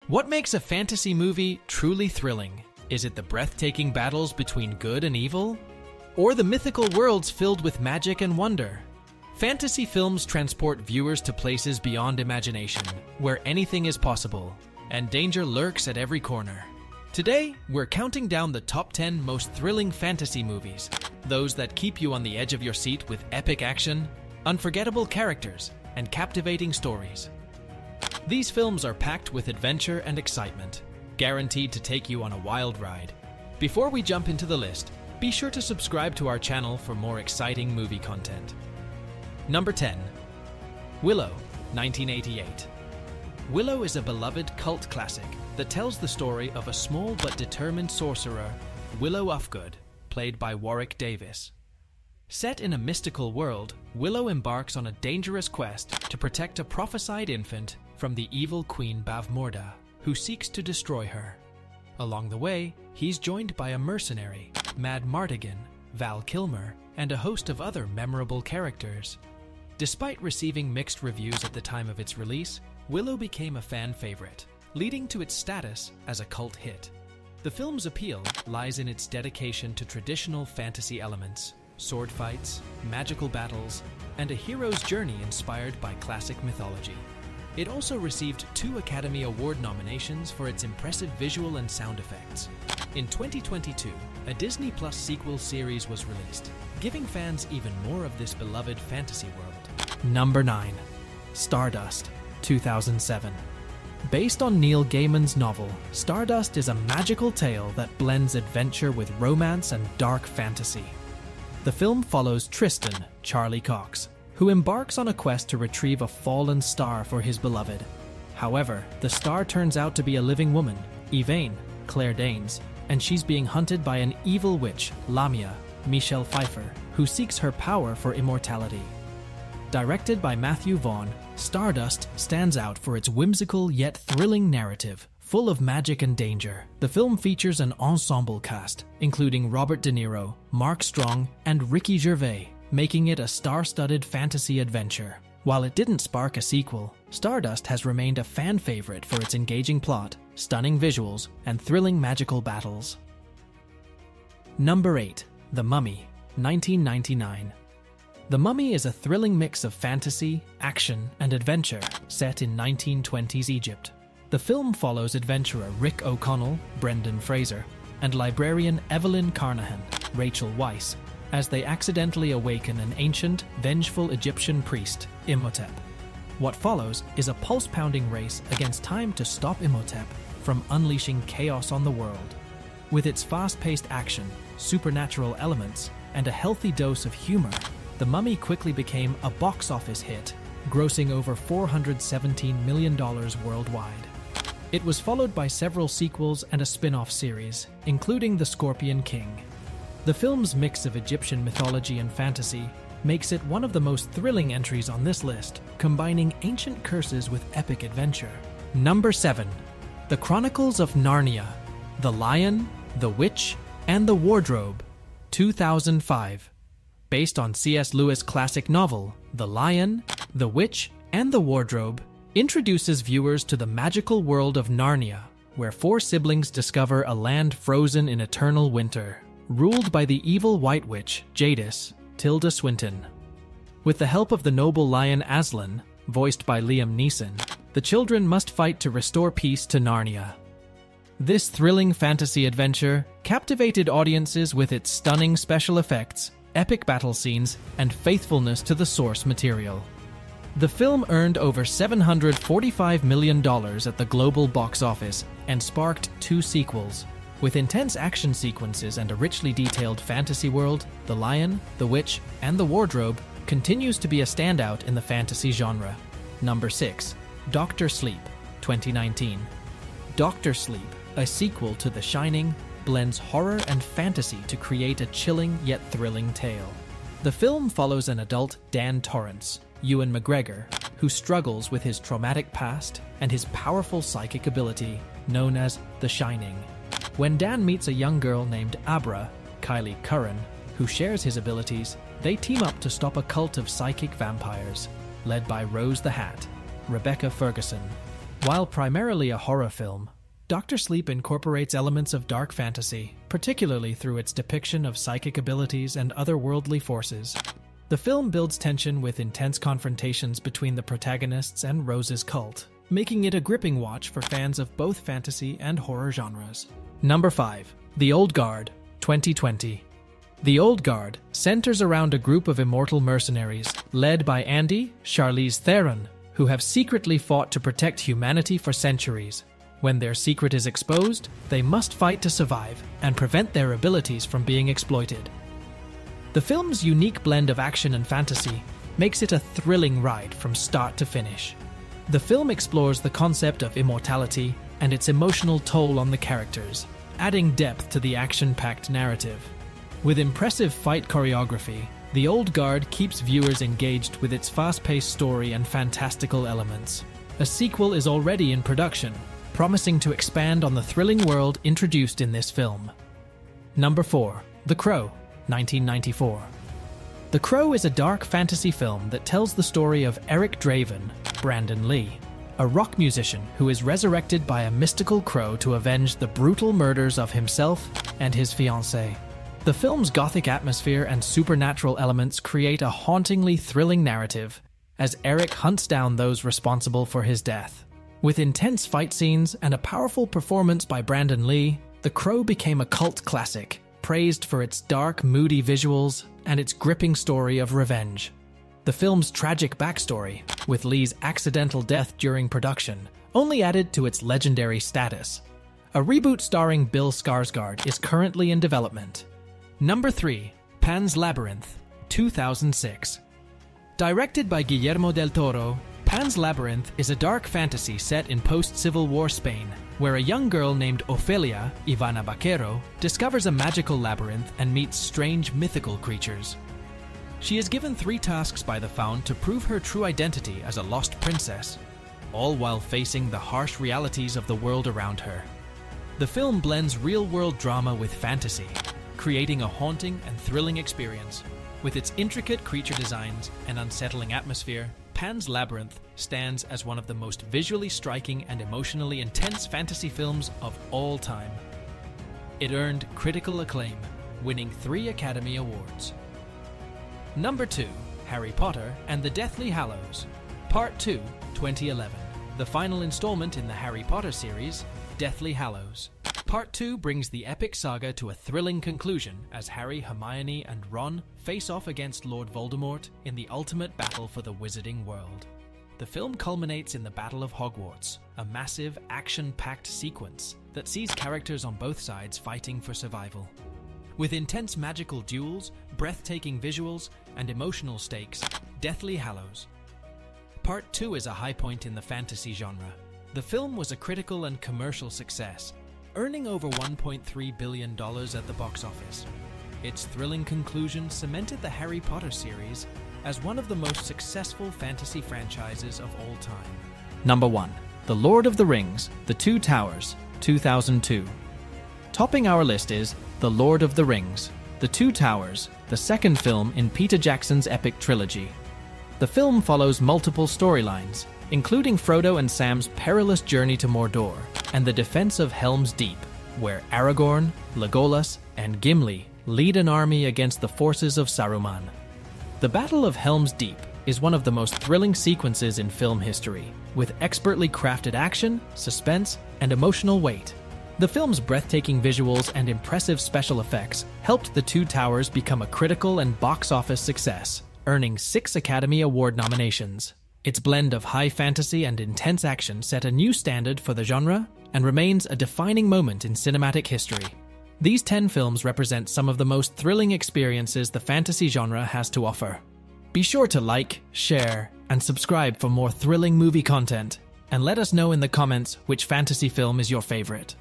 What makes a fantasy movie truly thrilling? Is it the breathtaking battles between good and evil? Or the mythical worlds filled with magic and wonder? Fantasy films transport viewers to places beyond imagination, where anything is possible, and danger lurks at every corner. Today, we're counting down the top 10 most thrilling fantasy movies, those that keep you on the edge of your seat with epic action, unforgettable characters, and captivating stories. These films are packed with adventure and excitement, guaranteed to take you on a wild ride. Before we jump into the list, be sure to subscribe to our channel for more exciting movie content. Number 10. Willow, 1988. Willow is a beloved cult classic that tells the story of a small but determined sorcerer, Willow Ufgood, played by Warwick Davis. Set in a mystical world, Willow embarks on a dangerous quest to protect a prophesied infant from the evil Queen Bavmorda, who seeks to destroy her. Along the way, he's joined by a mercenary, Mad Mardigan, Val Kilmer, and a host of other memorable characters. Despite receiving mixed reviews at the time of its release, Willow became a fan favorite, leading to its status as a cult hit. The film's appeal lies in its dedication to traditional fantasy elements, sword fights, magical battles, and a hero's journey inspired by classic mythology. It also received 2 Academy Award nominations for its impressive visual and sound effects. In 2022, a Disney Plus sequel series was released, giving fans even more of this beloved fantasy world. Number 9. Stardust, 2007. Based on Neil Gaiman's novel, Stardust is a magical tale that blends adventure with romance and dark fantasy. The film follows Tristan, Charlie Cox, who embarks on a quest to retrieve a fallen star for his beloved. However, the star turns out to be a living woman, Yvain, Claire Danes, and she's being hunted by an evil witch, Lamia, Michelle Pfeiffer, who seeks her power for immortality. Directed by Matthew Vaughn, Stardust stands out for its whimsical yet thrilling narrative, full of magic and danger. The film features an ensemble cast, including Robert De Niro, Mark Strong, and Ricky Gervais, making it a star-studded fantasy adventure. While it didn't spark a sequel, Stardust has remained a fan favorite for its engaging plot, stunning visuals, and thrilling magical battles. Number 8. The Mummy, 1999. The Mummy is a thrilling mix of fantasy, action, and adventure set in 1920s Egypt. The film follows adventurer Rick O'Connell, Brendan Fraser, and librarian Evelyn Carnahan, Rachel Weisz, as they accidentally awaken an ancient, vengeful Egyptian priest, Imhotep. What follows is a pulse-pounding race against time to stop Imhotep from unleashing chaos on the world. With its fast-paced action, supernatural elements, and a healthy dose of humor, The Mummy quickly became a box office hit, grossing over $417 million worldwide. It was followed by several sequels and a spin-off series, including The Scorpion King. The film's mix of Egyptian mythology and fantasy makes it one of the most thrilling entries on this list, combining ancient curses with epic adventure. Number 7. The Chronicles of Narnia, The Lion, the Witch, and the Wardrobe, 2005. Based on C.S. Lewis' classic novel, The Lion, the Witch, and the Wardrobe introduces viewers to the magical world of Narnia, where 4 siblings discover a land frozen in eternal winter, ruled by the evil White Witch, Jadis, Tilda Swinton. With the help of the noble lion Aslan, voiced by Liam Neeson, the children must fight to restore peace to Narnia. This thrilling fantasy adventure captivated audiences with its stunning special effects, epic battle scenes, and faithfulness to the source material. The film earned over $745 million at the global box office and sparked 2 sequels. With intense action sequences and a richly detailed fantasy world, The Lion, the Witch, and the Wardrobe continues to be a standout in the fantasy genre. Number 6. Doctor Sleep, 2019. Doctor Sleep, a sequel to The Shining, blends horror and fantasy to create a chilling yet thrilling tale. The film follows an adult Dan Torrance, Ewan McGregor, who struggles with his traumatic past and his powerful psychic ability, known as The Shining. When Dan meets a young girl named Abra, Kylie Curran, who shares his abilities, they team up to stop a cult of psychic vampires, led by Rose the Hat, Rebecca Ferguson. While primarily a horror film, Dr. Sleep incorporates elements of dark fantasy, particularly through its depiction of psychic abilities and otherworldly forces. The film builds tension with intense confrontations between the protagonists and Rose's cult, making it a gripping watch for fans of both fantasy and horror genres. Number 5. The Old Guard, 2020. The Old Guard centers around a group of immortal mercenaries led by Andy, Charlize Theron, who have secretly fought to protect humanity for centuries. When their secret is exposed, they must fight to survive and prevent their abilities from being exploited. The film's unique blend of action and fantasy makes it a thrilling ride from start to finish. The film explores the concept of immortality and its emotional toll on the characters, adding depth to the action-packed narrative. With impressive fight choreography, The Old Guard keeps viewers engaged with its fast-paced story and fantastical elements. A sequel is already in production, promising to expand on the thrilling world introduced in this film. Number 4. The Crow, 1994. The Crow is a dark fantasy film that tells the story of Eric Draven, Brandon Lee, a rock musician who is resurrected by a mystical crow to avenge the brutal murders of himself and his fiancée. The film's gothic atmosphere and supernatural elements create a hauntingly thrilling narrative as Eric hunts down those responsible for his death. With intense fight scenes and a powerful performance by Brandon Lee, The Crow became a cult classic, praised for its dark, moody visuals and its gripping story of revenge. The film's tragic backstory, with Lee's accidental death during production, only added to its legendary status. A reboot starring Bill Skarsgård is currently in development. Number 3. Pan's Labyrinth, 2006. Directed by Guillermo del Toro, Pan's Labyrinth is a dark fantasy set in post-Civil War Spain, where a young girl named Ofelia, Ivana Baquero, discovers a magical labyrinth and meets strange mythical creatures. She is given 3 tasks by the Faun to prove her true identity as a lost princess, all while facing the harsh realities of the world around her. The film blends real-world drama with fantasy, creating a haunting and thrilling experience. With its intricate creature designs and unsettling atmosphere, Pan's Labyrinth stands as one of the most visually striking and emotionally intense fantasy films of all time. It earned critical acclaim, winning 3 Academy Awards. Number 2. Harry Potter and the Deathly Hallows, Part 2, 2011. The final installment in the Harry Potter series, Deathly Hallows. Part 2 brings the epic saga to a thrilling conclusion as Harry, Hermione, and Ron face off against Lord Voldemort in the ultimate battle for the wizarding world. The film culminates in the Battle of Hogwarts, a massive, action-packed sequence that sees characters on both sides fighting for survival. With intense magical duels, breathtaking visuals, and emotional stakes, Deathly Hallows. Part 2 is a high point in the fantasy genre. The film was a critical and commercial success, earning over $1.3 billion at the box office. Its thrilling conclusion cemented the Harry Potter series as one of the most successful fantasy franchises of all time. Number 1. The Lord of the Rings, The Two Towers, 2002. Topping our list is The Lord of the Rings, The Two Towers, the second film in Peter Jackson's epic trilogy. The film follows multiple storylines, including Frodo and Sam's perilous journey to Mordor and the defense of Helm's Deep, where Aragorn, Legolas, and Gimli lead an army against the forces of Saruman. The Battle of Helm's Deep is one of the most thrilling sequences in film history, with expertly crafted action, suspense, and emotional weight. The film's breathtaking visuals and impressive special effects helped The Two Towers become a critical and box office success, earning 6 Academy Award nominations. Its blend of high fantasy and intense action set a new standard for the genre and remains a defining moment in cinematic history. These 10 films represent some of the most thrilling experiences the fantasy genre has to offer. Be sure to like, share, and subscribe for more thrilling movie content, and let us know in the comments which fantasy film is your favorite.